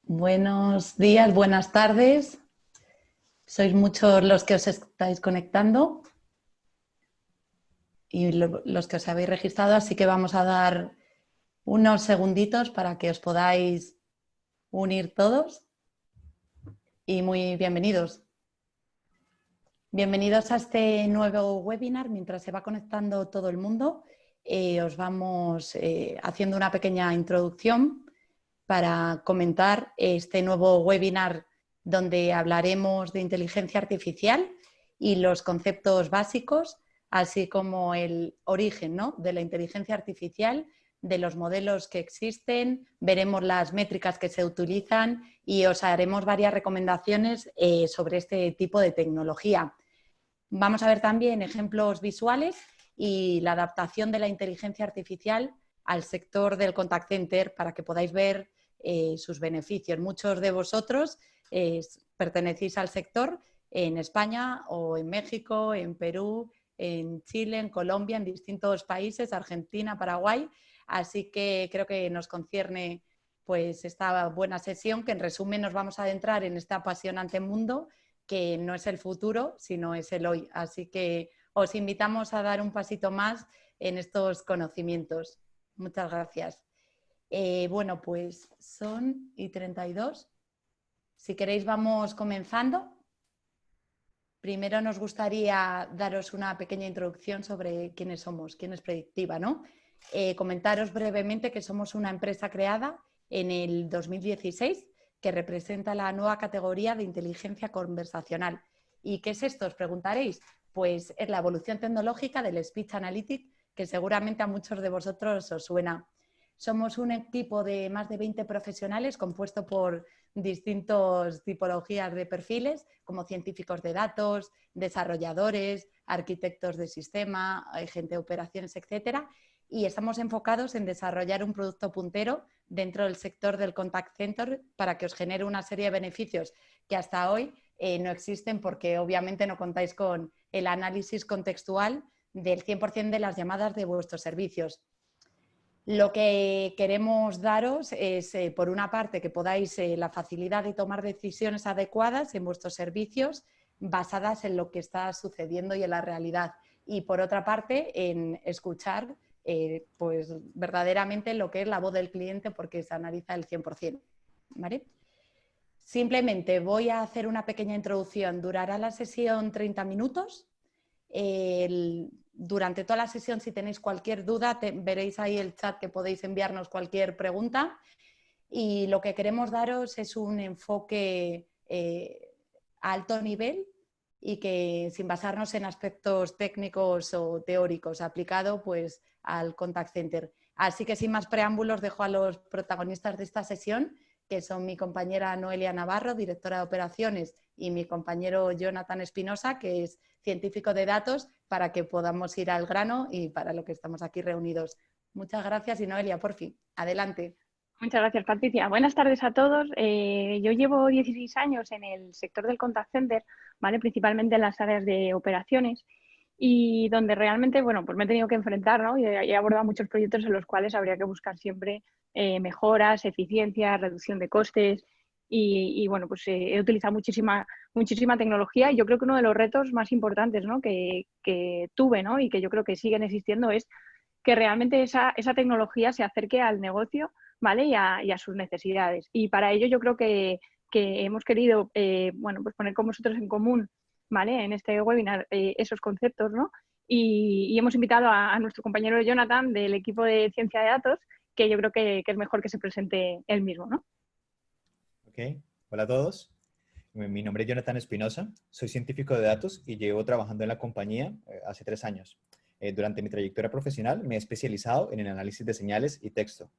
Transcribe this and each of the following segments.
Buenos días, buenas tardes. Sois muchos los que os estáis conectando y los que os habéis registrado, así que vamos a dar unos segunditos para que os podáis unir todos y muy bienvenidos. Bienvenidos a este nuevo webinar. Mientras se va conectando todo el mundo, os vamos haciendo una pequeña introducción para comentar este nuevo webinar donde hablaremos de inteligencia artificial y los conceptos básicos, así como el origen, ¿no?, de la inteligencia artificial, de los modelos que existen, veremos las métricas que se utilizan y os haremos varias recomendaciones sobre este tipo de tecnología. Vamos a ver también ejemplos visuales y la adaptación de la inteligencia artificial al sector del contact center para que podáis ver sus beneficios. Muchos de vosotros pertenecéis al sector en España o en México, en Perú, en Chile, en Colombia, en distintos países, Argentina, Paraguay. Así que creo que nos concierne pues esta buena sesión, que en resumen nos vamos a adentrar en este apasionante mundo que no es el futuro, sino es el hoy. Así que os invitamos a dar un pasito más en estos conocimientos. Muchas gracias. Bueno, pues son y 32. Si queréis vamos comenzando. Primero nos gustaría daros una pequeña introducción sobre quiénes somos, quién es Predictiva, ¿no? Comentaros brevemente que somos una empresa creada en el 2016 que representa la nueva categoría de inteligencia conversacional. ¿Y qué es esto? Os preguntaréis. Pues es la evolución tecnológica del Speech Analytics, que seguramente a muchos de vosotros os suena. Somos un equipo de más de 20 profesionales compuesto por distintas tipologías de perfiles, como científicos de datos, desarrolladores, arquitectos de sistema, gente de operaciones, etcétera. Y estamos enfocados en desarrollar un producto puntero dentro del sector del contact center para que os genere una serie de beneficios que hasta hoy no existen, porque obviamente no contáis con el análisis contextual del 100% de las llamadas de vuestros servicios. Lo que queremos daros es, por una parte, que podáis la facilidad de tomar decisiones adecuadas en vuestros servicios basadas en lo que está sucediendo y en la realidad. Y por otra parte, en escuchar pues verdaderamente lo que es la voz del cliente, porque se analiza el 100%. ¿Vale? Simplemente voy a hacer una pequeña introducción. Durará la sesión 30 minutos. Durante toda la sesión, si tenéis cualquier duda, veréis ahí el chat que podéis enviarnos cualquier pregunta. Y lo que queremos daros es un enfoque a alto nivel y que sin basarnos en aspectos técnicos o teóricos, aplicado pues al contact center. Así que sin más preámbulos dejo a los protagonistas de esta sesión, que son mi compañera Noelia Navarro, directora de operaciones, y mi compañero Jonathan Espinosa, que es científico de datos, para que podamos ir al grano y para lo que estamos aquí reunidos. Muchas gracias y Noelia, por fin, adelante. Muchas gracias, Patricia. Buenas tardes a todos. Yo llevo 16 años en el sector del contact center, ¿vale? Principalmente en las áreas de operaciones, y donde realmente, bueno, pues me he tenido que enfrentar, ¿no? Y he abordado muchos proyectos en los cuales habría que buscar siempre mejoras, eficiencia, reducción de costes y bueno, pues he utilizado muchísima tecnología, y yo creo que uno de los retos más importantes, ¿no?, que tuve, ¿no?, y que yo creo que siguen existiendo, es que realmente esa tecnología se acerque al negocio, ¿vale?, y a sus necesidades. Y para ello yo creo que hemos querido bueno, pues poner con vosotros en común, ¿vale?, en este webinar esos conceptos, ¿no? Y hemos invitado a nuestro compañero Jonathan del equipo de ciencia de datos, que yo creo que es mejor que se presente él mismo, ¿no? Ok, hola a todos. Mi nombre es Jonathan Espinosa, soy científico de datos y llevo trabajando en la compañía hace 3 años. Durante mi trayectoria profesional me he especializado en el análisis de señales y texto.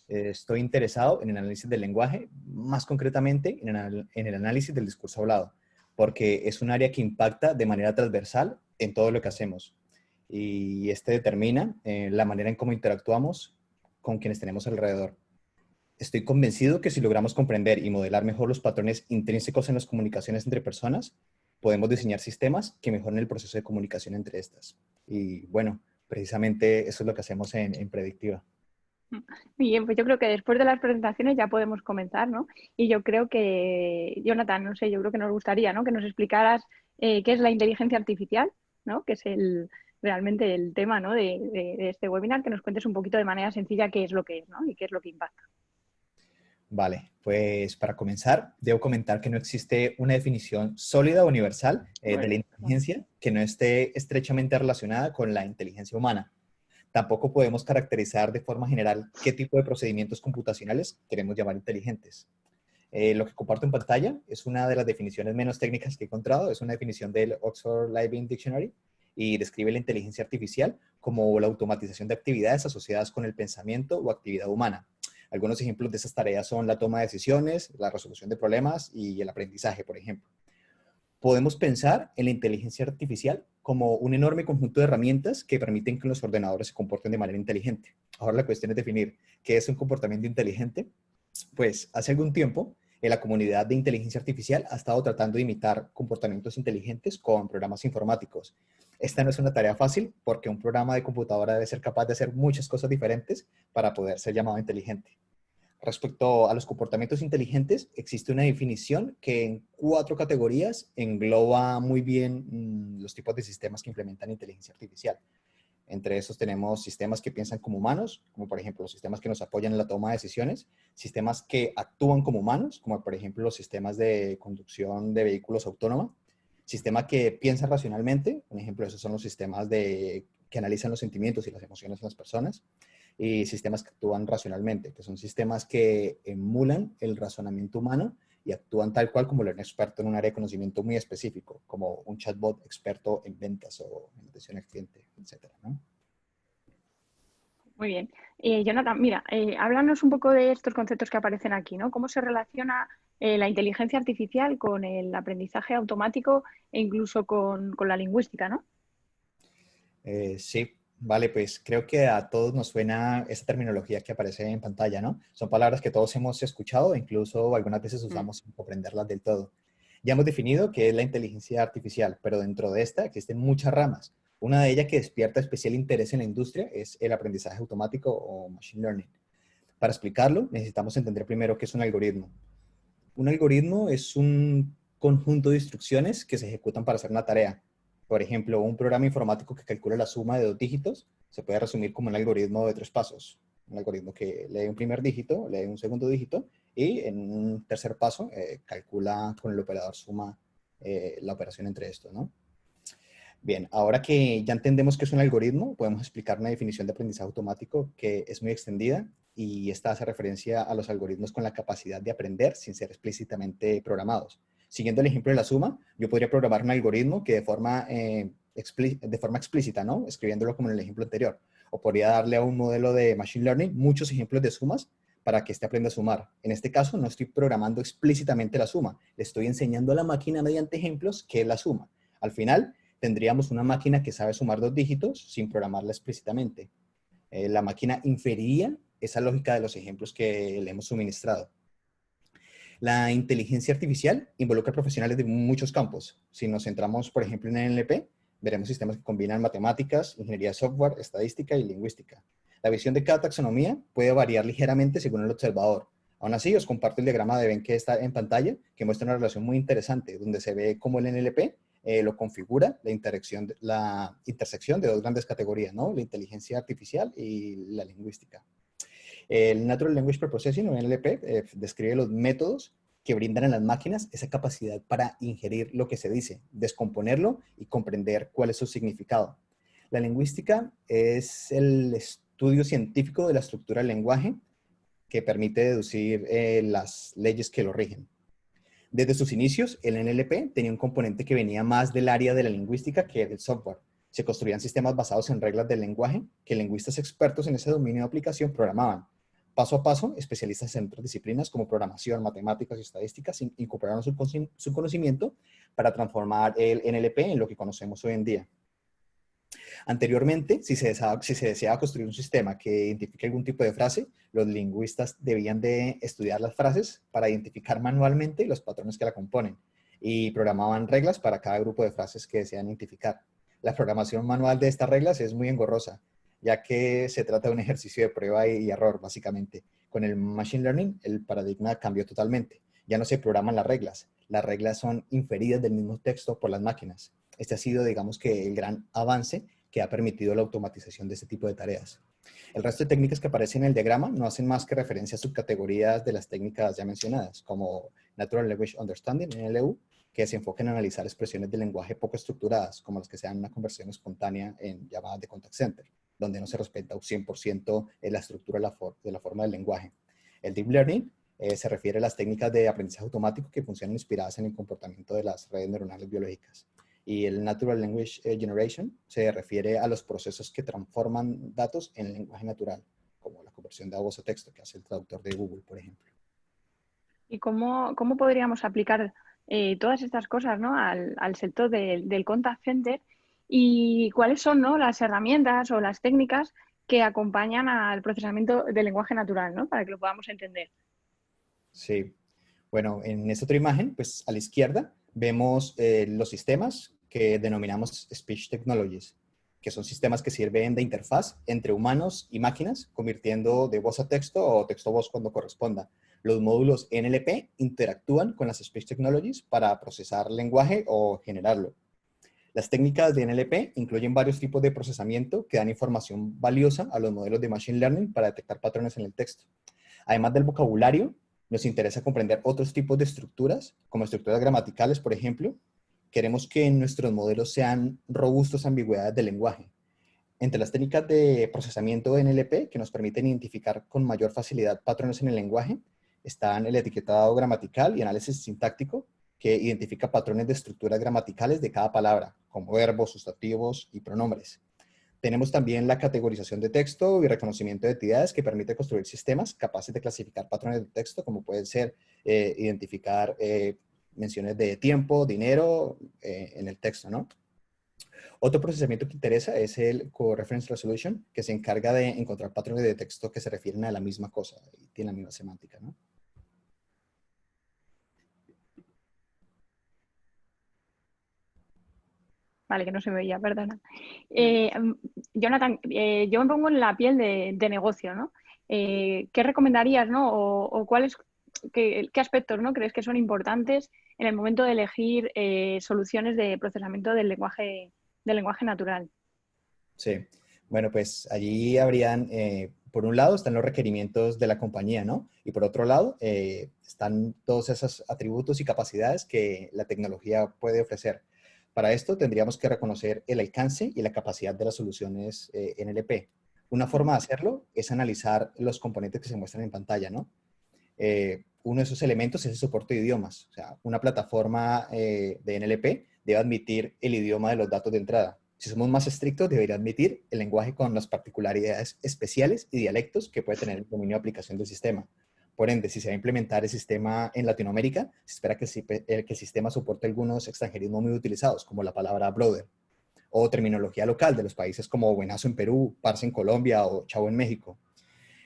Estoy interesado en el análisis del lenguaje, más concretamente en el análisis del discurso hablado, porque es un área que impacta de manera transversal en todo lo que hacemos. Y este determina la manera en cómo interactuamos con quienes tenemos alrededor. Estoy convencido que si logramos comprender y modelar mejor los patrones intrínsecos en las comunicaciones entre personas, podemos diseñar sistemas que mejoren el proceso de comunicación entre estas. Y bueno, precisamente eso es lo que hacemos en Predictiva. Bien, pues yo creo que después de las presentaciones ya podemos comenzar, ¿no? Y yo creo que, Jonathan, no sé, yo creo que nos gustaría, ¿no? Que nos explicaras qué es la inteligencia artificial, ¿no? Que es realmente el tema, ¿no? de este webinar, que nos cuentes un poquito de manera sencilla qué es lo que es, ¿no? Y qué es lo que impacta. Vale, pues para comenzar, debo comentar que no existe una definición sólida o universal de la inteligencia que no esté estrechamente relacionada con la inteligencia humana. Tampoco podemos caracterizar de forma general qué tipo de procedimientos computacionales queremos llamar inteligentes. Lo que comparto en pantalla es una de las definiciones menos técnicas que he encontrado. Es una definición del Oxford Living Dictionary y describe la inteligencia artificial como la automatización de actividades asociadas con el pensamiento o actividad humana. Algunos ejemplos de esas tareas son la toma de decisiones, la resolución de problemas y el aprendizaje, por ejemplo. Podemos pensar en la inteligencia artificial como un enorme conjunto de herramientas que permiten que los ordenadores se comporten de manera inteligente. Ahora la cuestión es definir qué es un comportamiento inteligente. Pues hace algún tiempo, la comunidad de inteligencia artificial ha estado tratando de imitar comportamientos inteligentes con programas informáticos. Esta no es una tarea fácil porque un programa de computadora debe ser capaz de hacer muchas cosas diferentes para poder ser llamado inteligente. Respecto a los comportamientos inteligentes, existe una definición que en 4 categorías engloba muy bien los tipos de sistemas que implementan inteligencia artificial. Entre esos tenemos sistemas que piensan como humanos, como por ejemplo los sistemas que nos apoyan en la toma de decisiones, sistemas que actúan como humanos, como por ejemplo los sistemas de conducción de vehículos autónomos, sistemas que piensan racionalmente, por ejemplo esos son los sistemas que analizan los sentimientos y las emociones de las personas, y sistemas que actúan racionalmente, que son sistemas que emulan el razonamiento humano y actúan tal cual como lo un experto en un área de conocimiento muy específico, como un chatbot experto en ventas o en atención al cliente, etcétera, ¿no? Muy bien. Jonathan, mira, háblanos un poco de estos conceptos que aparecen aquí, ¿no? ¿Cómo se relaciona la inteligencia artificial con el aprendizaje automático e incluso con la lingüística, ¿no? Sí, vale, pues creo que a todos nos suena esa terminología que aparece en pantalla, ¿no? Son palabras que todos hemos escuchado, incluso algunas veces usamos sin comprenderlas del todo. Ya hemos definido qué es la inteligencia artificial, pero dentro de esta existen muchas ramas. Una de ellas que despierta especial interés en la industria es el aprendizaje automático o machine learning. Para explicarlo, necesitamos entender primero qué es un algoritmo. Un algoritmo es un conjunto de instrucciones que se ejecutan para hacer una tarea. Por ejemplo, un programa informático que calcula la suma de 2 dígitos se puede resumir como un algoritmo de 3 pasos. Un algoritmo que lee un primer dígito, lee un segundo dígito y en un tercer paso calcula con el operador suma la operación entre estos, ¿no? Bien, ahora que ya entendemos qué es un algoritmo, podemos explicar una definición de aprendizaje automático que es muy extendida y esta hace referencia a los algoritmos con la capacidad de aprender sin ser explícitamente programados. Siguiendo el ejemplo de la suma, yo podría programar un algoritmo que de forma explícita, ¿no? Escribiéndolo como en el ejemplo anterior. O podría darle a un modelo de Machine Learning muchos ejemplos de sumas para que éste aprenda a sumar. En este caso, no estoy programando explícitamente la suma. Le estoy enseñando a la máquina mediante ejemplos qué es la suma. Al final, tendríamos una máquina que sabe sumar 2 dígitos sin programarla explícitamente. La máquina inferiría esa lógica de los ejemplos que le hemos suministrado. La inteligencia artificial involucra profesionales de muchos campos. Si nos centramos, por ejemplo, en NLP, veremos sistemas que combinan matemáticas, ingeniería de software, estadística y lingüística. La visión de cada taxonomía puede variar ligeramente según el observador. Aún así, os comparto el diagrama de Ben que está en pantalla, que muestra una relación muy interesante, donde se ve cómo el NLP lo configura la intersección de 2 grandes categorías, ¿no? La inteligencia artificial y la lingüística. El Natural Language Preprocessing, o NLP, describe los métodos que brindan a las máquinas esa capacidad para ingerir lo que se dice, descomponerlo y comprender cuál es su significado. La lingüística es el estudio científico de la estructura del lenguaje que permite deducir las leyes que lo rigen. Desde sus inicios, el NLP tenía un componente que venía más del área de la lingüística que del software. Se construían sistemas basados en reglas del lenguaje que lingüistas expertos en ese dominio de aplicación programaban. Paso a paso, especialistas en otras disciplinas como programación, matemáticas y estadísticas incorporaron su conocimiento para transformar el NLP en lo que conocemos hoy en día. Anteriormente, si se deseaba construir un sistema que identifique algún tipo de frase, los lingüistas debían de estudiar las frases para identificar manualmente los patrones que la componen y programaban reglas para cada grupo de frases que desean identificar. La programación manual de estas reglas es muy engorrosa. ya que se trata de un ejercicio de prueba y error, básicamente. Con el Machine Learning, el paradigma cambió totalmente. Ya no se programan las reglas son inferidas del mismo texto por las máquinas. Este ha sido, digamos que, el gran avance que ha permitido la automatización de este tipo de tareas. El resto de técnicas que aparecen en el diagrama no hacen más que referencia a subcategorías de las técnicas ya mencionadas, como Natural Language Understanding, NLU, que se enfoca en analizar expresiones de lenguaje poco estructuradas, como las que sean una conversión espontánea en llamadas de contact center, donde no se respeta un 100% la estructura de la forma del lenguaje. El Deep Learning se refiere a las técnicas de aprendizaje automático que funcionan inspiradas en el comportamiento de las redes neuronales biológicas. Y el Natural Language Generation se refiere a los procesos que transforman datos en lenguaje natural, como la conversión de voz a texto que hace el traductor de Google, por ejemplo. ¿Y cómo podríamos aplicar todas estas cosas, ¿no? al sector del contact center? ¿Y cuáles son, ¿no? las herramientas o las técnicas que acompañan al procesamiento del lenguaje natural, ¿no? Para que lo podamos entender? Sí. Bueno, en esta otra imagen, pues a la izquierda, vemos los sistemas que denominamos Speech Technologies, que son sistemas que sirven de interfaz entre humanos y máquinas, convirtiendo de voz a texto o texto a voz cuando corresponda. Los módulos NLP interactúan con las Speech Technologies para procesar lenguaje o generarlo. Las técnicas de NLP incluyen varios tipos de procesamiento que dan información valiosa a los modelos de Machine Learning para detectar patrones en el texto. Además del vocabulario, nos interesa comprender otros tipos de estructuras, como estructuras gramaticales, por ejemplo. Queremos que nuestros modelos sean robustos a ambigüedades del lenguaje. Entre las técnicas de procesamiento de NLP que nos permiten identificar con mayor facilidad patrones en el lenguaje, están el etiquetado gramatical y análisis sintáctico, que identifica patrones de estructuras gramaticales de cada palabra, como verbos, sustantivos y pronombres. Tenemos también la categorización de texto y reconocimiento de entidades que permite construir sistemas capaces de clasificar patrones de texto, como pueden ser identificar menciones de tiempo, dinero en el texto, ¿no? Otro procesamiento que interesa es el Co-Reference Resolution, que se encarga de encontrar patrones de texto que se refieren a la misma cosa y tienen la misma semántica, ¿no? Vale, que no se me veía, perdona. Jonathan, yo me pongo en la piel de negocio, ¿no? ¿Qué recomendarías, ¿no? O qué aspectos, ¿no? crees que son importantes en el momento de elegir soluciones de procesamiento del lenguaje natural? Sí, bueno, pues allí habrían, por un lado están los requerimientos de la compañía, ¿no? Y por otro lado están todos esos atributos y capacidades que la tecnología puede ofrecer. Para esto tendríamos que reconocer el alcance y la capacidad de las soluciones NLP. Una forma de hacerlo es analizar los componentes que se muestran en pantalla, ¿no? Uno de esos elementos es el soporte de idiomas. O sea, una plataforma de NLP debe admitir el idioma de los datos de entrada. Si somos más estrictos, debería admitir el lenguaje con las particularidades especiales y dialectos que puede tener el dominio de aplicación del sistema. Por ende, si se va a implementar el sistema en Latinoamérica, se espera que el sistema soporte algunos extranjerismos muy utilizados, como la palabra brother, o terminología local de los países como buenazo en Perú, parce en Colombia o chavo en México.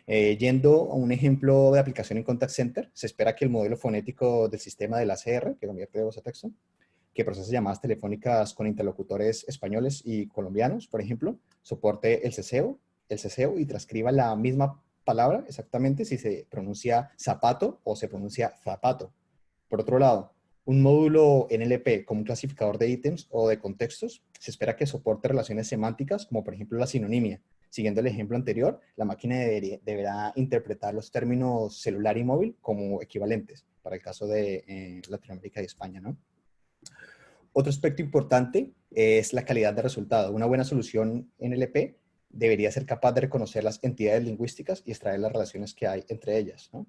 Yendo a un ejemplo de aplicación en Contact Center, se espera que el modelo fonético del sistema del ACR, que convierte de voz a texto, que procesa llamadas telefónicas con interlocutores españoles y colombianos, por ejemplo, soporte el ceseo y transcriba la misma palabra exactamente si se pronuncia zapato o se pronuncia zapato. Por otro lado, un módulo NLP como un clasificador de ítems o de contextos, se espera que soporte relaciones semánticas como por ejemplo la sinonimia. Siguiendo el ejemplo anterior, la máquina deberá interpretar los términos celular y móvil como equivalentes para el caso de Latinoamérica y España, ¿no? Otro aspecto importante es la calidad de resultado. Una buena solución NLP debería ser capaz de reconocer las entidades lingüísticas y extraer las relaciones que hay entre ellas, ¿no?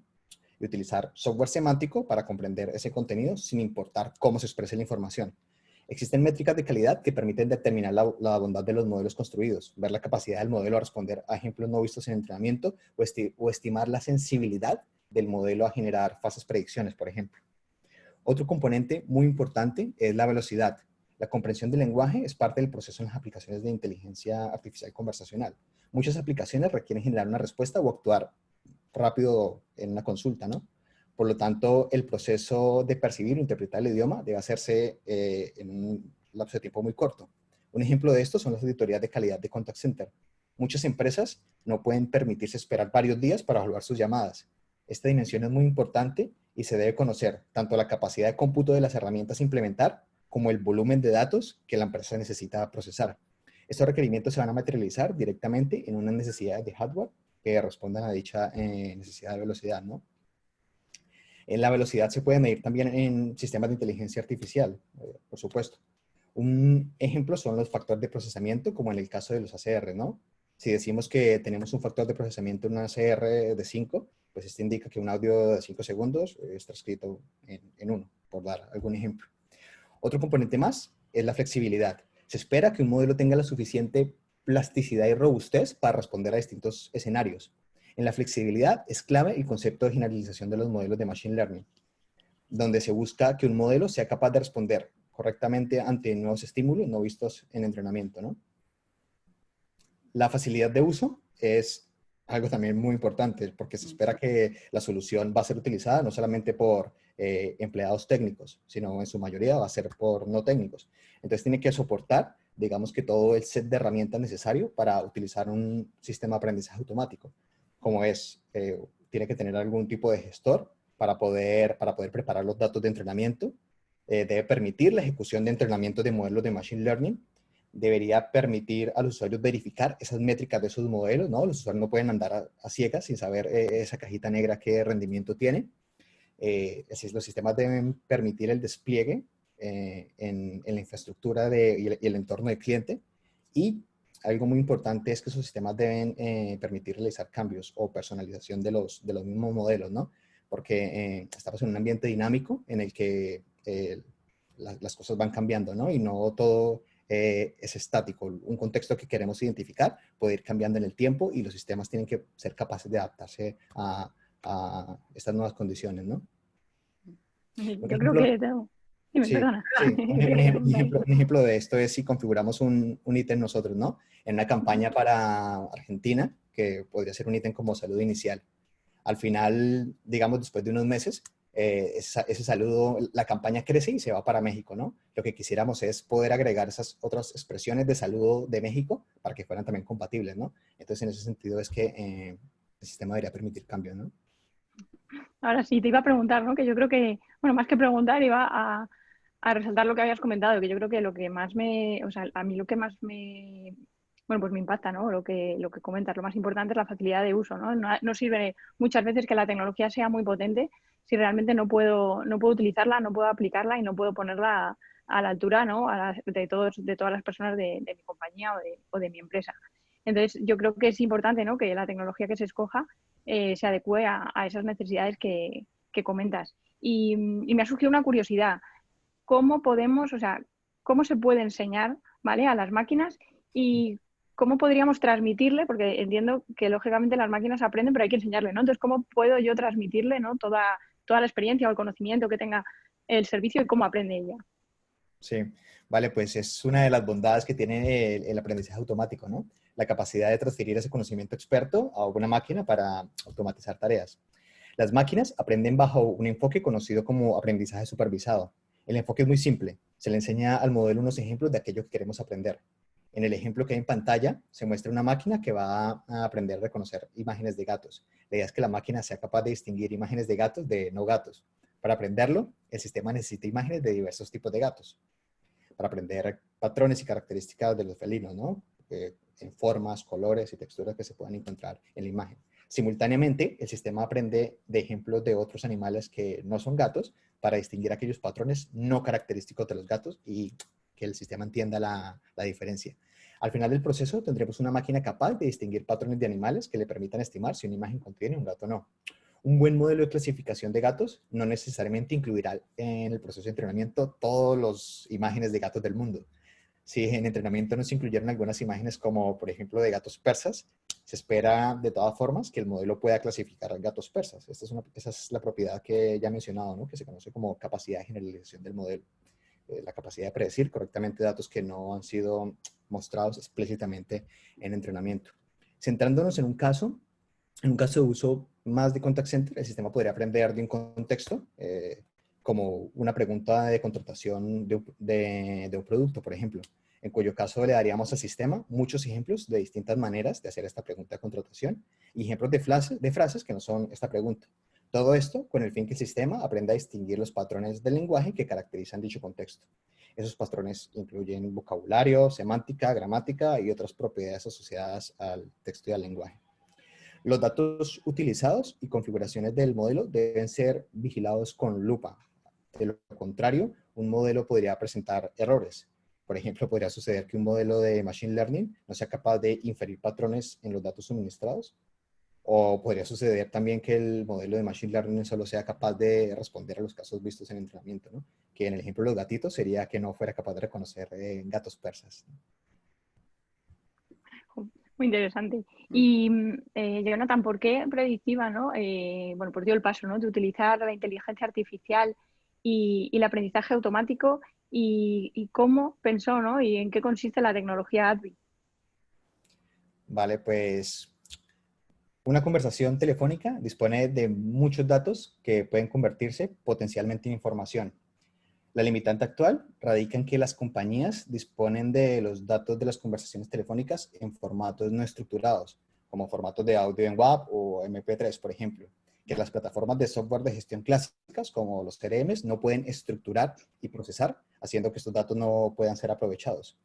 Y utilizar software semántico para comprender ese contenido sin importar cómo se exprese la información. Existen métricas de calidad que permiten determinar la bondad de los modelos construidos, ver la capacidad del modelo a responder a ejemplos no vistos en entrenamiento o estimar la sensibilidad del modelo a generar falsas predicciones, por ejemplo. Otro componente muy importante es la velocidad. La comprensión del lenguaje es parte del proceso en las aplicaciones de inteligencia artificial conversacional. Muchas aplicaciones requieren generar una respuesta o actuar rápido en una consulta, ¿no? Por lo tanto, el proceso de percibir o interpretar el idioma debe hacerse en un lapso de tiempo muy corto. Un ejemplo de esto son las auditorías de calidad de contact center. Muchas empresas no pueden permitirse esperar varios días para evaluar sus llamadas. Esta dimensión es muy importante y se debe conocer tanto la capacidad de cómputo de las herramientas a implementar como el volumen de datos que la empresa necesita procesar. Estos requerimientos se van a materializar directamente en unas necesidades de hardware que respondan a dicha necesidad de velocidad, ¿no? La velocidad se puede medir también en sistemas de inteligencia artificial, por supuesto. Un ejemplo son los factores de procesamiento, como en el caso de los ACR, ¿no? Si decimos que tenemos un factor de procesamiento en un ACR de 5, pues esto indica que un audio de 5 segundos es transcrito en 1, por dar algún ejemplo. Otro componente más es la flexibilidad. Se espera que un modelo tenga la suficiente plasticidad y robustez para responder a distintos escenarios. En la flexibilidad es clave el concepto de generalización de los modelos de Machine Learning, donde se busca que un modelo sea capaz de responder correctamente ante nuevos estímulos no vistos en entrenamiento, ¿no? La facilidad de uso es algo también muy importante porque se espera que la solución va a ser utilizada no solamente por empleados técnicos, sino en su mayoría va a ser por no técnicos. Entonces tiene que soportar, digamos que todo el set de herramientas necesario para utilizar un sistema de aprendizaje automático, como tiene que tener algún tipo de gestor para poder preparar los datos de entrenamiento, debe permitir la ejecución de entrenamiento de modelos de Machine Learning, debería permitir a los usuarios verificar esas métricas de esos modelos, ¿no? Los usuarios no pueden andar a ciegas sin saber esa cajita negra qué rendimiento tiene. Así es, los sistemas deben permitir el despliegue en la infraestructura y el entorno del cliente. Y algo muy importante es que esos sistemas deben permitir realizar cambios o personalización de los mismos modelos, ¿no? Porque estamos en un ambiente dinámico en el que las cosas van cambiando, ¿no? Y no todo es estático. Un contexto que queremos identificar puede ir cambiando en el tiempo y los sistemas tienen que ser capaces de adaptarse a estas nuevas condiciones, ¿no? Yo creo que... Dime, Sí, perdona. sí. Un ejemplo de esto es si configuramos un ítem nosotros, ¿no? En una campaña para Argentina, que podría ser un ítem como saludo inicial. Al final, digamos, después de unos meses, ese saludo, la campaña crece y se va para México, ¿no? Lo que quisiéramos es poder agregar esas otras expresiones de saludo de México para que fueran también compatibles, ¿no? Entonces, en ese sentido es que el sistema debería permitir cambios, ¿no? Ahora sí, te iba a preguntar, ¿no? Que yo creo que, bueno, más que preguntar, iba a resaltar lo que habías comentado, que yo creo que lo que más o sea, a mí lo que más bueno, pues me impacta, ¿no? Lo que comentas, lo más importante es la facilidad de uso, ¿no? No sirve muchas veces que la tecnología sea muy potente si realmente no puedo utilizarla, no puedo aplicarla y no puedo ponerla a la altura, ¿no? De todas las personas de mi compañía o de mi empresa. Entonces, yo creo que es importante, ¿no? Que la tecnología que se escoja se adecue a esas necesidades que comentas. Y me ha surgido una curiosidad. ¿Cómo podemos, o sea, cómo se puede enseñar, ¿vale? A las máquinas y cómo podríamos transmitirle, porque entiendo que lógicamente las máquinas aprenden, pero hay que enseñarle, ¿no? Entonces, ¿cómo puedo yo transmitirle, ¿no? toda la experiencia o el conocimiento que tenga el servicio y cómo aprende ella? Sí, vale, pues es una de las bondades que tiene el aprendizaje automático, ¿no? La capacidad de transferir ese conocimiento experto a una máquina para automatizar tareas. Las máquinas aprenden bajo un enfoque conocido como aprendizaje supervisado. El enfoque es muy simple. Se le enseña al modelo unos ejemplos de aquello que queremos aprender. En el ejemplo que hay en pantalla, se muestra una máquina que va a aprender a reconocer imágenes de gatos. La idea es que la máquina sea capaz de distinguir imágenes de gatos de no gatos. Para aprenderlo, el sistema necesita imágenes de diversos tipos de gatos para aprender patrones y características de los felinos, ¿no? En formas, colores y texturas que se puedan encontrar en la imagen. Simultáneamente, el sistema aprende de ejemplos de otros animales que no son gatos para distinguir aquellos patrones no característicos de los gatos y que el sistema entienda la diferencia. Al final del proceso tendremos una máquina capaz de distinguir patrones de animales que le permitan estimar si una imagen contiene un gato o no. Un buen modelo de clasificación de gatos no necesariamente incluirá en el proceso de entrenamiento todas las imágenes de gatos del mundo. Si en entrenamiento no se incluyeron algunas imágenes como, por ejemplo, de gatos persas, se espera de todas formas que el modelo pueda clasificar gatos persas. Esa es la propiedad que ya he mencionado, ¿no? Que se conoce como capacidad de generalización del modelo. La capacidad de predecir correctamente datos que no han sido mostrados explícitamente en entrenamiento. Centrándonos en un caso de uso más de contact center, el sistema podría aprender de un contexto, como una pregunta de contratación de un producto, por ejemplo. en cuyo caso le daríamos al sistema muchos ejemplos de distintas maneras de hacer esta pregunta de contratación y ejemplos de frases que no son esta pregunta. Todo esto con el fin que el sistema aprenda a distinguir los patrones del lenguaje que caracterizan dicho contexto. Esos patrones incluyen vocabulario, semántica, gramática y otras propiedades asociadas al texto y al lenguaje. Los datos utilizados y configuraciones del modelo deben ser vigilados con lupa. De lo contrario, un modelo podría presentar errores. Por ejemplo, podría suceder que un modelo de Machine Learning no sea capaz de inferir patrones en los datos suministrados. O podría suceder también que el modelo de Machine Learning solo sea capaz de responder a los casos vistos en entrenamiento, ¿no? Que en el ejemplo de los gatitos sería que no fuera capaz de reconocer gatos persas. Muy interesante. Y, Jonathan, ¿por qué Predictiva, ¿no? Bueno, pues dio el paso, ¿no? De utilizar la inteligencia artificial y el aprendizaje automático y cómo pensó, ¿no? Y en qué consiste la tecnología ADVI. Vale, pues una conversación telefónica dispone de muchos datos que pueden convertirse potencialmente en información. La limitante actual radica en que las compañías disponen de los datos de las conversaciones telefónicas en formatos no estructurados, como formatos de audio en WAV o MP3, por ejemplo, que las plataformas de software de gestión clásicas, como los CRMs, no pueden estructurar y procesar, haciendo que estos datos no puedan ser aprovechados.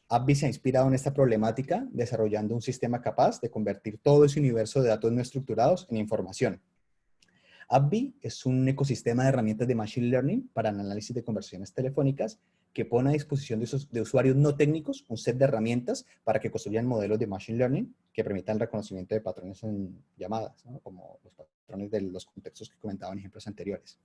AbbVie se ha inspirado en esta problemática desarrollando un sistema capaz de convertir todo ese universo de datos no estructurados en información. AbbVie es un ecosistema de herramientas de Machine Learning para el análisis de conversaciones telefónicas que pone a disposición de usuarios no técnicos un set de herramientas para que construyan modelos de Machine Learning que permitan el reconocimiento de patrones en llamadas, ¿no? Como los patrones de los contextos que comentaba en ejemplos anteriores.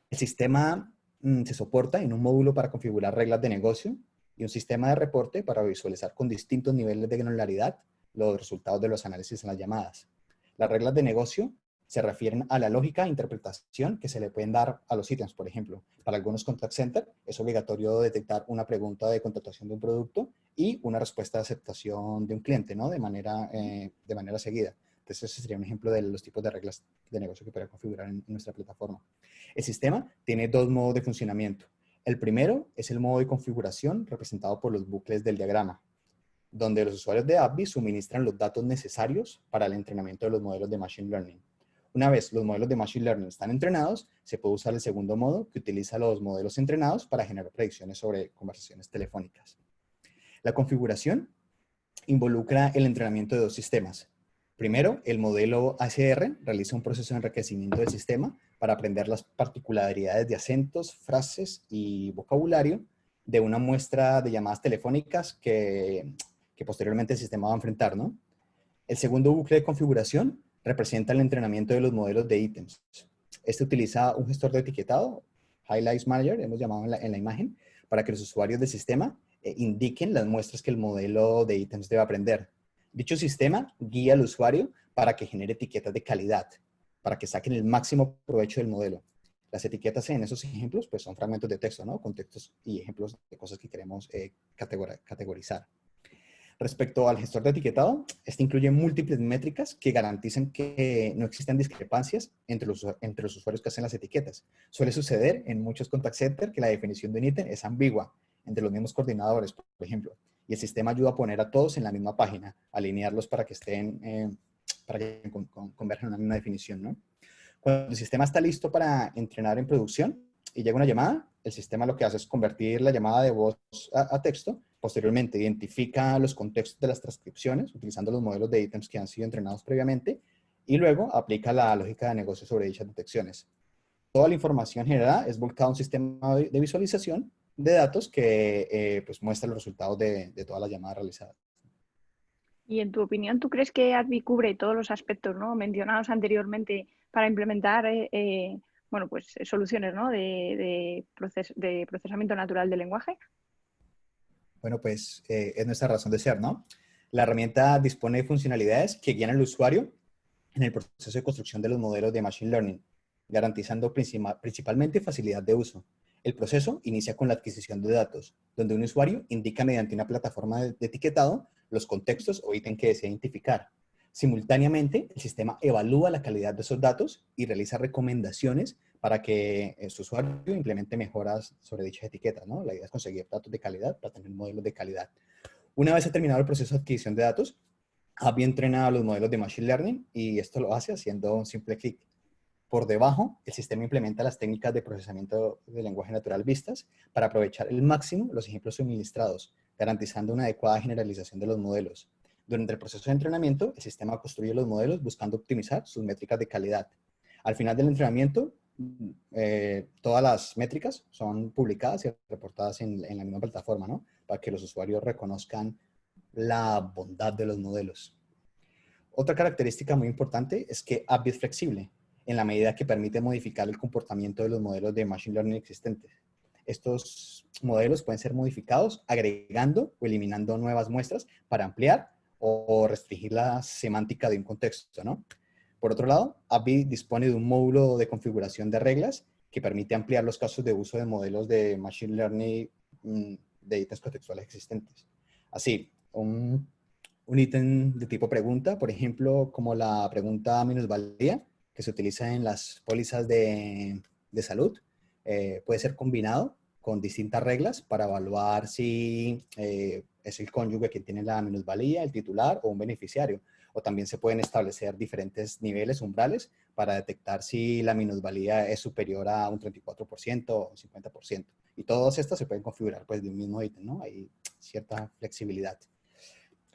El sistema se soporta en un módulo para configurar reglas de negocio y un sistema de reporte para visualizar con distintos niveles de granularidad los resultados de los análisis en las llamadas. Las reglas de negocio se refieren a la lógica e interpretación que se le pueden dar a los ítems. Por ejemplo, para algunos contact center es obligatorio detectar una pregunta de contratación de un producto y una respuesta de aceptación de un cliente, ¿no? de manera seguida. Entonces, ese sería un ejemplo de los tipos de reglas de negocio que podría configurar en nuestra plataforma. El sistema tiene dos modos de funcionamiento. El primero es el modo de configuración representado por los bucles del diagrama, donde los usuarios de AbbVie suministran los datos necesarios para el entrenamiento de los modelos de Machine Learning. Una vez los modelos de Machine Learning están entrenados, se puede usar el segundo modo que utiliza los modelos entrenados para generar predicciones sobre conversaciones telefónicas. La configuración involucra el entrenamiento de dos sistemas. Primero, el modelo ACR realiza un proceso de enriquecimiento del sistema para aprender las particularidades de acentos, frases y vocabulario de una muestra de llamadas telefónicas que posteriormente el sistema va a enfrentar, ¿no? El segundo bucle de configuración representa el entrenamiento de los modelos de ítems. Este utiliza un gestor de etiquetado, Highlights Manager, hemos llamado en la imagen, para que los usuarios del sistema indiquen las muestras que el modelo de ítems debe aprender. Dicho sistema guía al usuario para que genere etiquetas de calidad, para que saquen el máximo provecho del modelo. Las etiquetas en esos ejemplos pues, son fragmentos de texto, ¿no? Contextos y ejemplos de cosas que queremos categorizar. Respecto al gestor de etiquetado, este incluye múltiples métricas que garantizan que no existan discrepancias entre los usuarios que hacen las etiquetas. Suele suceder en muchos contact centers que la definición de un ítem es ambigua entre los mismos coordinadores, por ejemplo, y el sistema ayuda a poner a todos en la misma página, alinearlos para que estén, para que converjan en una misma definición, ¿no? Cuando el sistema está listo para entrenar en producción y llega una llamada, el sistema lo que hace es convertir la llamada de voz a texto. Posteriormente, identifica los contextos de las transcripciones utilizando los modelos de ítems que han sido entrenados previamente y luego aplica la lógica de negocio sobre dichas detecciones. Toda la información generada es volcada a un sistema de visualización de datos que pues muestra los resultados de todas las llamadas realizadas. Y en tu opinión, ¿tú crees que ADVI cubre todos los aspectos, ¿no? mencionados anteriormente para implementar bueno, pues, soluciones, ¿no? de procesamiento natural del lenguaje? Bueno, pues es nuestra razón de ser, ¿no? La herramienta dispone de funcionalidades que guían al usuario en el proceso de construcción de los modelos de Machine Learning, garantizando principalmente facilidad de uso. El proceso inicia con la adquisición de datos, donde un usuario indica mediante una plataforma de etiquetado los contextos o ítem que desea identificar. Simultáneamente, el sistema evalúa la calidad de esos datos y realiza recomendaciones para que su usuario implemente mejoras sobre dichas etiquetas, ¿no? La idea es conseguir datos de calidad para tener modelos de calidad. Una vez terminado el proceso de adquisición de datos, Abby entrena a los modelos de Machine Learning y esto lo hace haciendo un simple clic. Por debajo, el sistema implementa las técnicas de procesamiento de lenguaje natural vistas para aprovechar al máximo los ejemplos suministrados, garantizando una adecuada generalización de los modelos. Durante el proceso de entrenamiento, el sistema construye los modelos buscando optimizar sus métricas de calidad. Al final del entrenamiento, todas las métricas son publicadas y reportadas en la misma plataforma, ¿no? Para que los usuarios reconozcan la bondad de los modelos. Otra característica muy importante es que Abby es flexible en la medida que permite modificar el comportamiento de los modelos de Machine Learning existentes. Estos modelos pueden ser modificados agregando o eliminando nuevas muestras para ampliar o restringir la semántica de un contexto, ¿no? Por otro lado, Abby dispone de un módulo de configuración de reglas que permite ampliar los casos de uso de modelos de Machine Learning de ítems contextuales existentes. Así, un ítem de tipo pregunta, por ejemplo, como la pregunta minusvalía, que se utiliza en las pólizas de salud, puede ser combinado con distintas reglas para evaluar si es el cónyuge quien tiene la minusvalía, el titular o un beneficiario. O también se pueden establecer diferentes niveles, umbrales, para detectar si la minusvalía es superior a un 34% o un 50%. Y todas estas se pueden configurar pues, de un mismo ítem, ¿no? Hay cierta flexibilidad.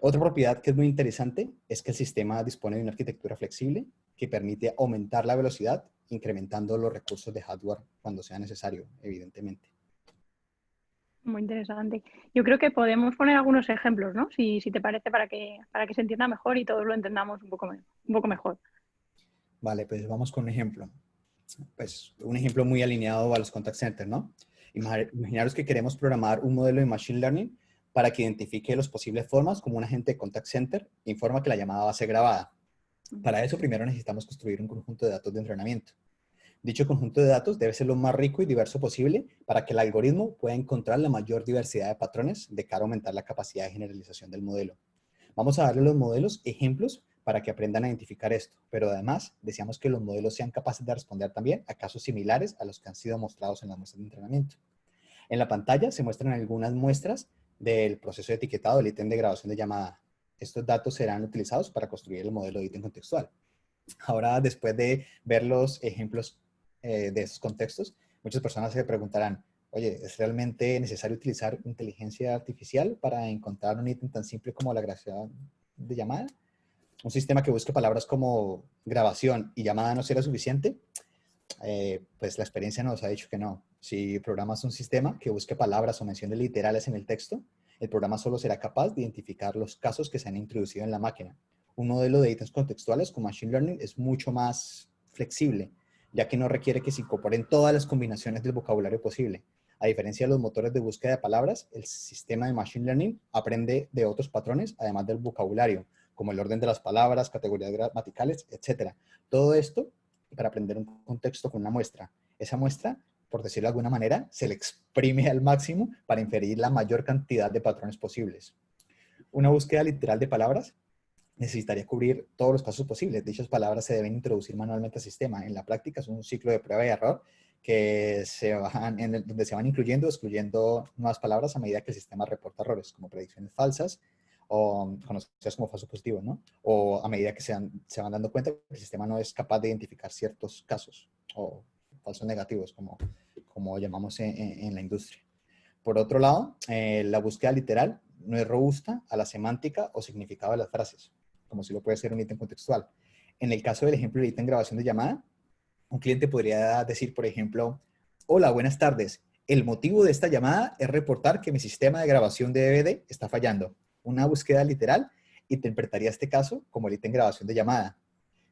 Otra propiedad que es muy interesante es que el sistema dispone de una arquitectura flexible que permite aumentar la velocidad, incrementando los recursos de hardware cuando sea necesario, evidentemente. Muy interesante. Yo creo que podemos poner algunos ejemplos, ¿no? Si te parece, para que se entienda mejor y todos lo entendamos un poco mejor. Vale, pues vamos con un ejemplo. Pues un ejemplo muy alineado a los contact centers, ¿no? Imaginaros que queremos programar un modelo de Machine Learning para que identifique las posibles formas como un agente de contact center informa que la llamada va a ser grabada. Para eso primero necesitamos construir un conjunto de datos de entrenamiento. Dicho conjunto de datos debe ser lo más rico y diverso posible para que el algoritmo pueda encontrar la mayor diversidad de patrones de cara a aumentar la capacidad de generalización del modelo. Vamos a darle a los modelos ejemplos para que aprendan a identificar esto, pero además deseamos que los modelos sean capaces de responder también a casos similares a los que han sido mostrados en las muestras de entrenamiento. En la pantalla se muestran algunas muestras del proceso de etiquetado del ítem de grabación de llamada. Estos datos serán utilizados para construir el modelo de ítem contextual. Ahora, después de ver los ejemplos de esos contextos, muchas personas se preguntarán, oye, ¿es realmente necesario utilizar inteligencia artificial para encontrar un ítem tan simple como la grabación de llamada? ¿Un sistema que busque palabras como grabación y llamada no será suficiente? Pues la experiencia nos ha dicho que no. Si programas un sistema que busque palabras o menciones literales en el texto, el programa solo será capaz de identificar los casos que se han introducido en la máquina. Un modelo de ítems contextuales con Machine Learning es mucho más flexible, ya que no requiere que se incorporen todas las combinaciones del vocabulario posible. A diferencia de los motores de búsqueda de palabras, el sistema de Machine Learning aprende de otros patrones, además del vocabulario, como el orden de las palabras, categorías gramaticales, etc. Todo esto para aprender un contexto con una muestra. Esa muestra, por decirlo de alguna manera, se le exprime al máximo para inferir la mayor cantidad de patrones posibles. Una búsqueda literal de palabras necesitaría cubrir todos los casos posibles. Dichas palabras se deben introducir manualmente al sistema. En la práctica es un ciclo de prueba y error que donde se van incluyendo o excluyendo nuevas palabras a medida que el sistema reporta errores, como predicciones falsas o conocidas como falso positivo, ¿no? O a medida que se van dando cuenta que el sistema no es capaz de identificar ciertos casos o falsos negativos, como llamamos en la industria. Por otro lado, la búsqueda literal no es robusta a la semántica o significado de las frases, como si lo puede ser un ítem contextual. En el caso del ejemplo del ítem grabación de llamada, un cliente podría decir, por ejemplo, hola, buenas tardes. El motivo de esta llamada es reportar que mi sistema de grabación de DVD está fallando. Una búsqueda literal interpretaría este caso como el ítem grabación de llamada,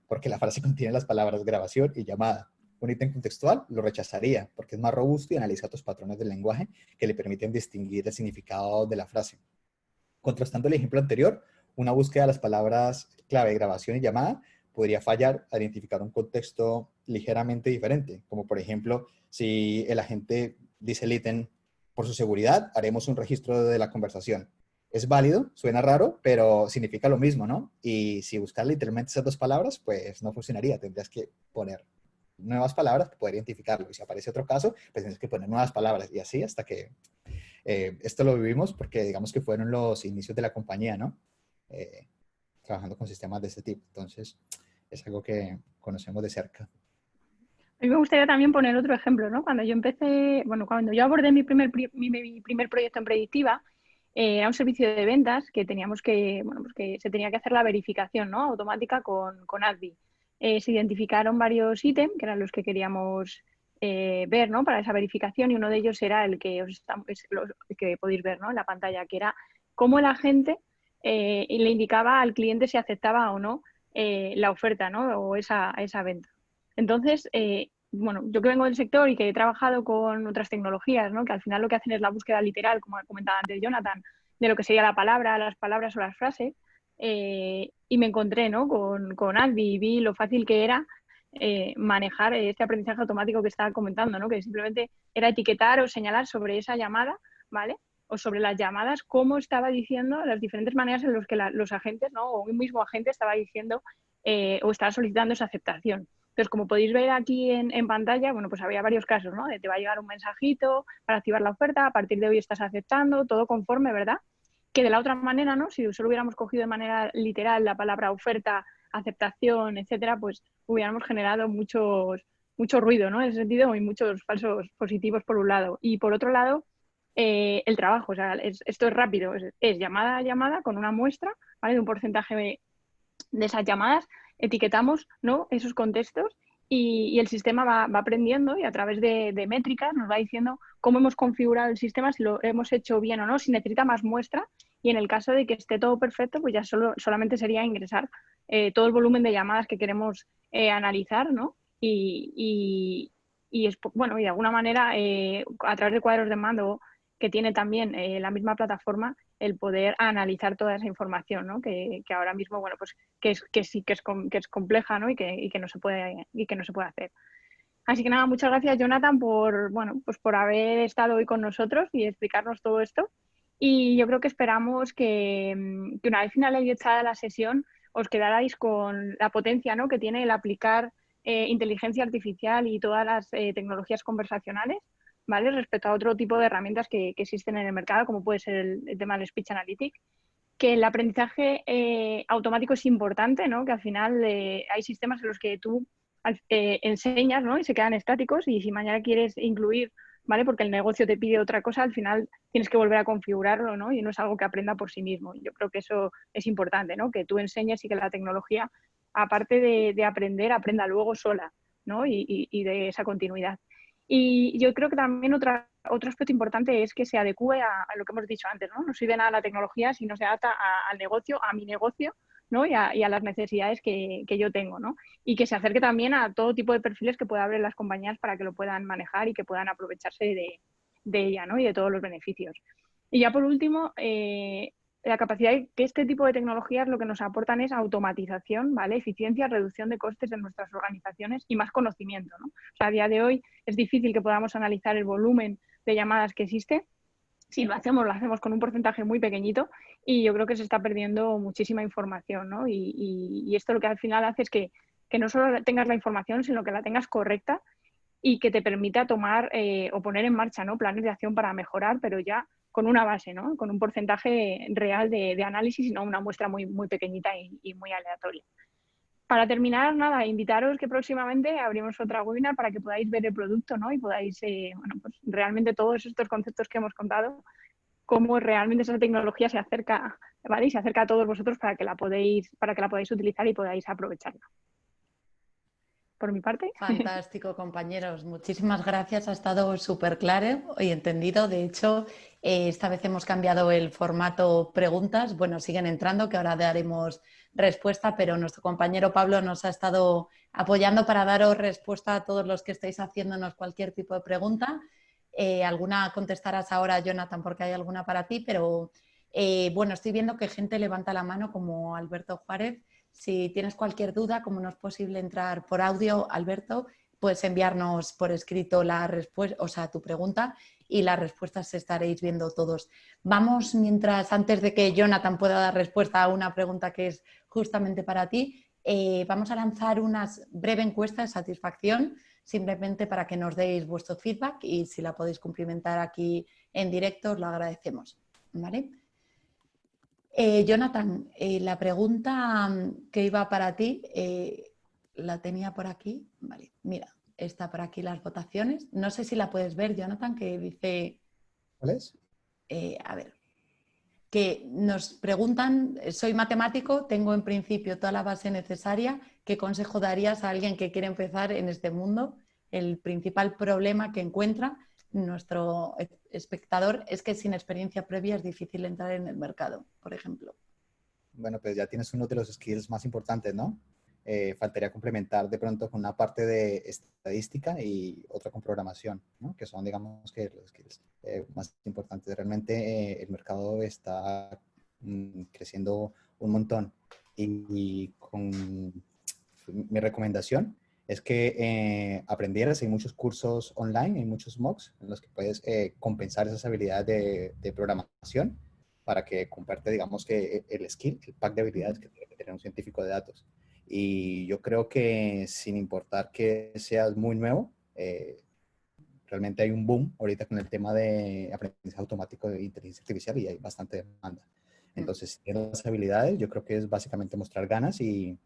porque la frase contiene las palabras grabación y llamada. Un ítem contextual lo rechazaría porque es más robusto y analiza otros patrones del lenguaje que le permiten distinguir el significado de la frase. Contrastando el ejemplo anterior, una búsqueda de las palabras clave grabación y llamada podría fallar a identificar un contexto ligeramente diferente, como por ejemplo, si el agente dice el ítem, por su seguridad, haremos un registro de la conversación. Es válido, suena raro, pero significa lo mismo, ¿no? Y si buscas literalmente esas dos palabras, pues no funcionaría, tendrías que poner nuevas palabras para poder identificarlo. Y si aparece otro caso, pues tienes que poner nuevas palabras y así hasta que esto lo vivimos porque digamos que fueron los inicios de la compañía, ¿no? Trabajando con sistemas de este tipo. Entonces, es algo que conocemos de cerca. A mí me gustaría también poner otro ejemplo, ¿no? Cuando yo empecé, bueno, cuando yo abordé mi primer proyecto en Predictiva, era un servicio de ventas que teníamos que, bueno, pues que se tenía que hacer la verificación, ¿no? Automática con Advi. Se identificaron varios ítems que eran los que queríamos ver, ¿no? Para esa verificación, y uno de ellos era el que el que podéis ver, ¿no? En la pantalla, que era cómo el agente le indicaba al cliente si aceptaba o no la oferta, ¿no? O esa venta. Entonces, bueno, yo que vengo del sector y que he trabajado con otras tecnologías, ¿no? Que al final lo que hacen es la búsqueda literal, como comentaba antes Jonathan, de lo que sería la palabra, las palabras o las frases, y me encontré, ¿no? con Advi y vi lo fácil que era manejar este aprendizaje automático que estaba comentando, ¿no? Que simplemente era etiquetar o señalar sobre esa llamada, ¿vale? O sobre las llamadas, cómo estaba diciendo las diferentes maneras en las que los agentes, ¿no? O un mismo agente estaba diciendo o estaba solicitando esa aceptación. Entonces, como podéis ver aquí en pantalla, bueno, pues había varios casos, ¿no? Te va a llegar un mensajito para activar la oferta, a partir de hoy estás aceptando, todo conforme, ¿verdad? Que de la otra manera, ¿no? Si solo hubiéramos cogido de manera literal la palabra oferta, aceptación, etcétera, pues hubiéramos generado mucho ruido, ¿no? En ese sentido, y muchos falsos positivos por un lado. Y por otro lado, el trabajo, o sea, esto es rápido, es llamada a llamada con una muestra, ¿vale? De un porcentaje de esas llamadas, etiquetamos, ¿no? Esos contextos y el sistema va aprendiendo y a través de métricas nos va diciendo cómo hemos configurado el sistema, si lo hemos hecho bien o no, si necesita más muestra, y en el caso de que esté todo perfecto, pues ya solamente sería ingresar todo el volumen de llamadas que queremos analizar, ¿no? Bueno, y de alguna manera a través de cuadros de mando que tiene también la misma plataforma, el poder analizar toda esa información, ¿no? Que ahora mismo, bueno, pues que sí que es compleja, ¿no? Y que no se puede hacer. Así que nada, muchas gracias, Jonathan, bueno, pues por haber estado hoy con nosotros y explicarnos todo esto. Y yo creo que esperamos que una vez finalizada la sesión os quedarais con la potencia, ¿no? Que tiene el aplicar inteligencia artificial y todas las tecnologías conversacionales, ¿vale? Respecto a otro tipo de herramientas que existen en el mercado, como puede ser el tema del Speech Analytics, que el aprendizaje automático es importante, ¿no? Que al final hay sistemas en los que tú enseñas, ¿no? Y se quedan estáticos, y si mañana quieres incluir, ¿vale? Porque el negocio te pide otra cosa, al final tienes que volver a configurarlo, ¿no? Y no es algo que aprenda por sí mismo. Yo creo que eso es importante, ¿no? Que tú enseñes y que la tecnología, aparte de aprender, aprenda luego sola, ¿no? Y de esa continuidad. Y yo creo que también otro aspecto importante es que se adecue a lo que hemos dicho antes, ¿no? No sirve nada la tecnología si no se adapta al negocio, a mi negocio, ¿no? Y a las necesidades que yo tengo, ¿no? Y que se acerque también a todo tipo de perfiles que pueda haber en las compañías para que lo puedan manejar y que puedan aprovecharse de ella, ¿no? Y de todos los beneficios. Y ya por último, la capacidad que este tipo de tecnologías lo que nos aportan es automatización, ¿vale? Eficiencia, reducción de costes en nuestras organizaciones y más conocimiento, ¿no? O sea, a día de hoy es difícil que podamos analizar el volumen de llamadas que existe. Si lo hacemos con un porcentaje muy pequeñito, y yo creo que se está perdiendo muchísima información, ¿no? Y esto lo que al final hace es que no solo tengas la información, sino que la tengas correcta y que te permita tomar o poner en marcha, ¿no? Planes de acción para mejorar, pero ya con una base, ¿no? Con un porcentaje real de análisis y no una muestra muy, muy pequeñita y muy aleatoria. Para terminar, nada, invitaros que próximamente abrimos otra webinar para que podáis ver el producto, ¿no? Y podáis, bueno, pues realmente todos estos conceptos que hemos contado, cómo realmente esa tecnología se acerca, ¿vale? Y se acerca a todos vosotros para que la podáis utilizar y podáis aprovecharla. Por mi parte. Fantástico, compañeros. Muchísimas gracias. Ha estado súper claro y entendido. De hecho, esta vez hemos cambiado el formato preguntas. Bueno, siguen entrando, que ahora daremos respuesta, pero nuestro compañero Pablo nos ha estado apoyando para daros respuesta a todos los que estáis haciéndonos cualquier tipo de pregunta. Alguna contestarás ahora, Jonathan, porque hay alguna para ti, pero bueno, estoy viendo que gente levanta la mano, como Alberto Juárez. Si tienes cualquier duda, como no es posible entrar por audio, Alberto, puedes enviarnos por escrito la respuesta, o sea, tu pregunta, y las respuestas estaréis viendo todos. Vamos, antes de que Jonathan pueda dar respuesta a una pregunta que es justamente para ti, vamos a lanzar una breve encuesta de satisfacción simplemente para que nos deis vuestro feedback y si la podéis cumplimentar aquí en directo os lo agradecemos, ¿vale? Jonathan, la pregunta que iba para ti, la tenía por aquí, vale, mira, está por aquí las votaciones, no sé si la puedes ver, Jonathan, que dice... ¿Cuál es? A ver, que nos preguntan, soy matemático, tengo en principio toda la base necesaria, ¿qué consejo darías a alguien que quiere empezar en este mundo? El principal problema que encuentra nuestro espectador es que sin experiencia previa es difícil entrar en el mercado, por ejemplo. Bueno, pues ya tienes uno de los skills más importantes, ¿no? Faltaría complementar de pronto con una parte de estadística y otra con programación, ¿no? Que son, digamos, que los skills más importantes. Realmente el mercado está creciendo un montón y con mi recomendación es que aprendieras. Hay muchos cursos online, hay muchos MOOCs en los que puedes compensar esas habilidades de programación para que comparte, digamos, que el skill, el pack de habilidades que tiene que tener un científico de datos. Y yo creo que sin importar que seas muy nuevo, realmente hay un boom ahorita con el tema de aprendizaje automático de inteligencia artificial y hay bastante demanda. Entonces, si tienes las habilidades, yo creo que es básicamente mostrar ganas y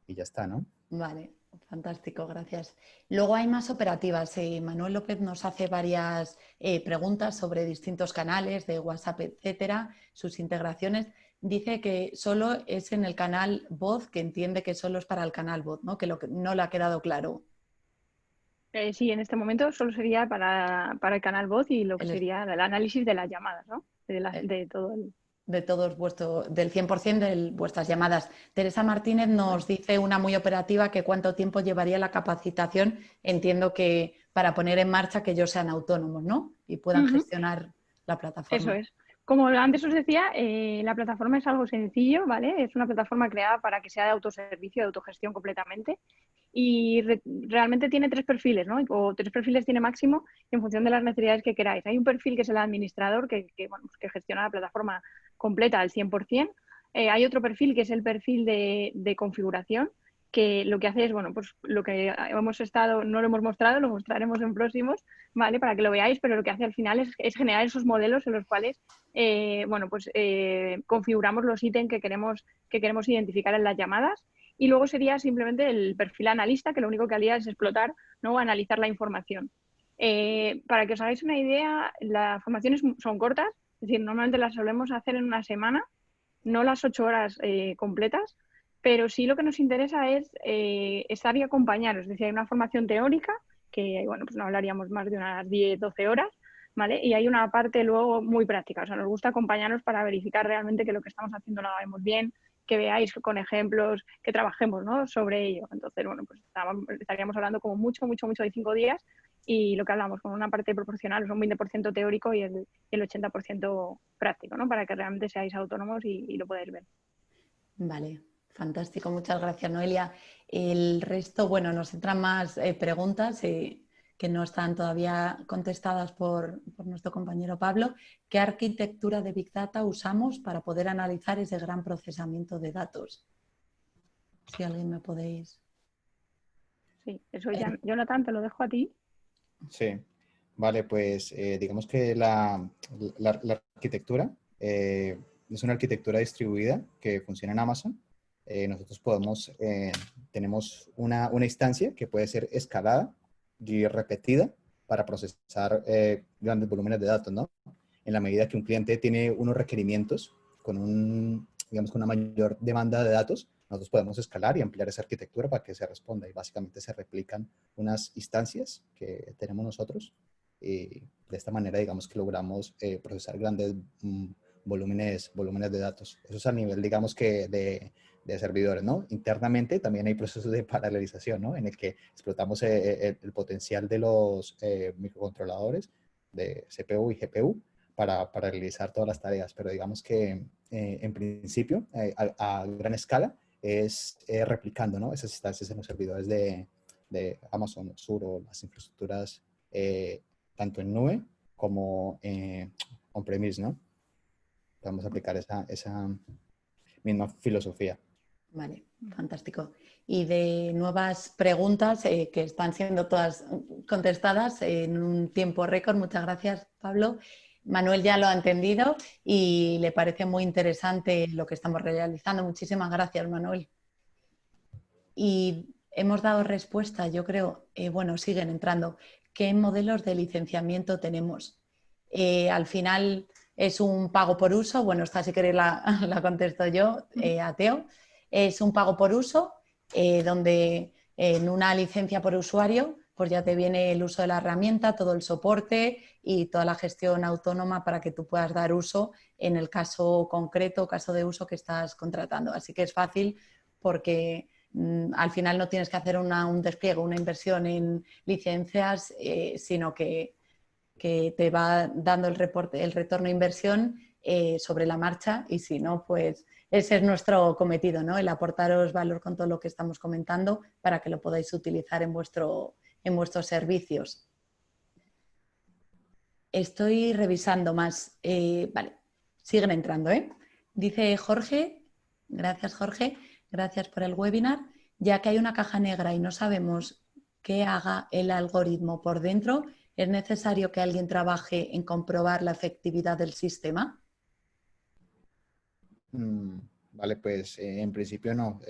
ya está, ¿no? Vale, fantástico, gracias. Luego hay más operativas. Manuel López nos hace varias preguntas sobre distintos canales de WhatsApp, etcétera, sus integraciones. Dice que solo es en el canal voz, que entiende que solo es para el canal voz, ¿no? Que no le ha quedado claro. Sí, en este momento solo sería para el canal voz y lo que El, sería el análisis de las llamadas, ¿no? el, De todo el... de todos del 100% de vuestras llamadas. Teresa Martínez nos dice una muy operativa que cuánto tiempo llevaría la capacitación. Entiendo que para poner en marcha que ellos sean autónomos, ¿no? Y puedan gestionar la Eso plataforma. es. Como antes os decía, la plataforma es algo sencillo, ¿vale? Es una plataforma creada para que sea de autoservicio, de autogestión completamente. Y realmente tiene tres perfiles, ¿no? O tres perfiles tiene máximo en función de las necesidades que queráis. Hay un perfil que es el administrador, bueno, pues que gestiona la plataforma completa al 100%. Hay otro perfil que es el perfil de configuración, que lo que hace es, bueno, pues lo que hemos estado, no lo hemos mostrado, lo mostraremos en próximos, ¿vale? Para que lo veáis, pero lo que hace al final es generar esos modelos en los cuales, bueno, pues configuramos los ítems que queremos identificar en las llamadas. Y luego sería simplemente el perfil analista, que lo único que haría es explotar, ¿no? Analizar la información. Para que os hagáis una idea, las formaciones son cortas, es decir, normalmente las solemos hacer en una semana, no las 8 horas completas, pero sí lo que nos interesa es estar y acompañaros. Es decir, hay una formación teórica, que bueno, pues no hablaríamos más de unas 10, 12 horas, ¿vale? Y hay una parte luego muy práctica. O sea, nos gusta acompañarnos para verificar realmente que lo que estamos haciendo lo hagamos bien, que veáis con ejemplos, que trabajemos, ¿no? Sobre ello. Entonces, bueno, pues estaríamos hablando como mucho de 5 días y lo que hablamos con una parte proporcional, es un 20% teórico y el 80% práctico, ¿no? Para que realmente seáis autónomos y lo podáis ver. Vale, fantástico. Muchas gracias, Noelia. El resto, bueno, nos entran más preguntas que no están todavía contestadas por nuestro compañero Pablo. ¿Qué arquitectura de Big Data usamos para poder analizar ese gran procesamiento de datos? Si alguien me podéis... Sí, eso ya, Jonathan, te lo dejo a ti. Sí, vale, pues digamos que la arquitectura es una arquitectura distribuida que funciona en Amazon. Nosotros tenemos una instancia que puede ser escalada y repetida para procesar grandes volúmenes de datos, ¿no? En la medida que un cliente tiene unos requerimientos digamos, con una mayor demanda de datos, nosotros podemos escalar y ampliar esa arquitectura para que se responda y básicamente se replican unas instancias que tenemos nosotros y de esta manera digamos que logramos procesar grandes volúmenes de datos. Eso es a nivel digamos que de servidores, ¿no? Internamente también hay procesos de paralelización, ¿no? En el que explotamos el potencial de los microcontroladores de CPU y GPU para realizar todas las tareas, pero digamos que en principio a gran escala es replicando, ¿no? Esas instancias en los servidores de Amazon Azure o las infraestructuras tanto en nube como on-premise, ¿no? Vamos a aplicar esa misma filosofía. Vale, fantástico. Y de nuevas preguntas que están siendo todas contestadas en un tiempo récord. Muchas gracias, Pablo. Manuel ya lo ha entendido y le parece muy interesante lo que estamos realizando. Muchísimas gracias, Manuel. Y hemos dado respuesta, yo creo, bueno, siguen entrando. ¿Qué modelos de licenciamiento tenemos? Al final es un pago por uso. Bueno, esta si queréis la contesto yo, a Teo. Es un pago por uso donde en una licencia por usuario pues ya te viene el uso de la herramienta, todo el soporte y toda la gestión autónoma para que tú puedas dar uso en el caso concreto, caso de uso que estás contratando. Así que es fácil porque al final no tienes que hacer un despliegue, una inversión en licencias, sino que te va dando el retorno de inversión sobre la marcha y si no, pues ese es nuestro cometido, ¿no? El aportaros valor con todo lo que estamos comentando para que lo podáis utilizar en vuestros servicios. Estoy revisando más. Vale, siguen entrando, ¿eh? Dice Jorge, gracias Jorge, gracias por el webinar. Ya que hay una caja negra y no sabemos qué haga el algoritmo por dentro, ¿es necesario que alguien trabaje en comprobar la efectividad del sistema? Vale, pues en principio no.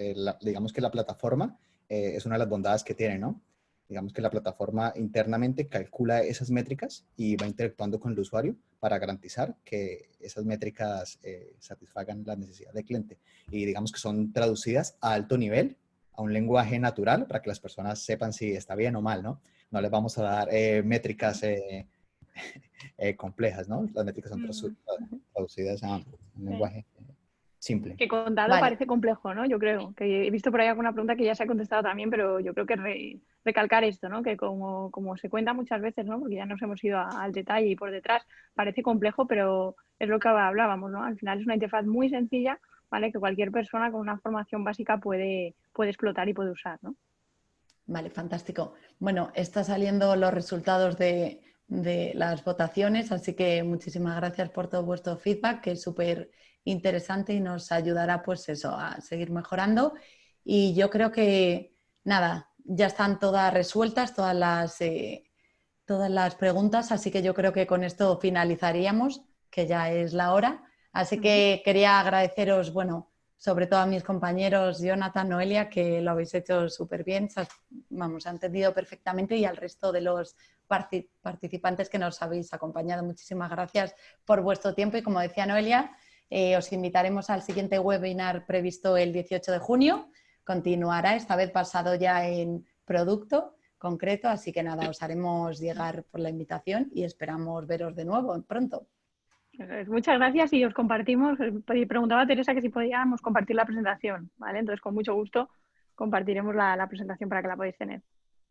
Digamos que la plataforma es una de las bondades que tiene, ¿no? Digamos que la plataforma internamente calcula esas métricas y va interactuando con el usuario para garantizar que esas métricas satisfagan la necesidad del cliente. Y digamos que son traducidas a alto nivel, a un lenguaje natural, para que las personas sepan si está bien o mal, ¿no? No les vamos a dar métricas complejas, ¿no? Las métricas son traducidas a un lenguaje simple. Que contado Vale. parece complejo, ¿no? Yo creo. Que he visto por ahí alguna pregunta que ya se ha contestado también, pero yo creo que recalcar esto, ¿no? Que como se cuenta muchas veces, ¿no? Porque ya nos hemos ido al detalle y por detrás parece complejo, pero es lo que hablábamos, ¿no? Al final es una interfaz muy sencilla, ¿vale? Que cualquier persona con una formación básica puede explotar y puede usar, ¿no? Vale, fantástico. Bueno, están saliendo los resultados de las votaciones, así que muchísimas gracias por todo vuestro feedback, que es súper interesante y nos ayudará pues eso, a seguir mejorando. Y yo creo que, nada, ya están todas resueltas, todas las preguntas, así que yo creo que con esto finalizaríamos, que ya es la hora. Así que quería agradeceros, bueno, sobre todo a mis compañeros Jonathan, Noelia, que lo habéis hecho súper bien, vamos, ha entendido perfectamente y al resto de los participantes que nos habéis acompañado. Muchísimas gracias por vuestro tiempo y como decía Noelia, os invitaremos al siguiente webinar previsto el 18 de junio. Continuará, esta vez basado ya en producto concreto, así que nada, os haremos llegar por la invitación y esperamos veros de nuevo pronto. Muchas gracias y os compartimos. Preguntaba a Teresa que si podíamos compartir la presentación, ¿vale? Entonces, con mucho gusto compartiremos la presentación para que la podáis tener.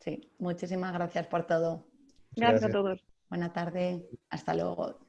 Sí, muchísimas gracias por todo. Gracias a todos. Buena tarde, hasta luego.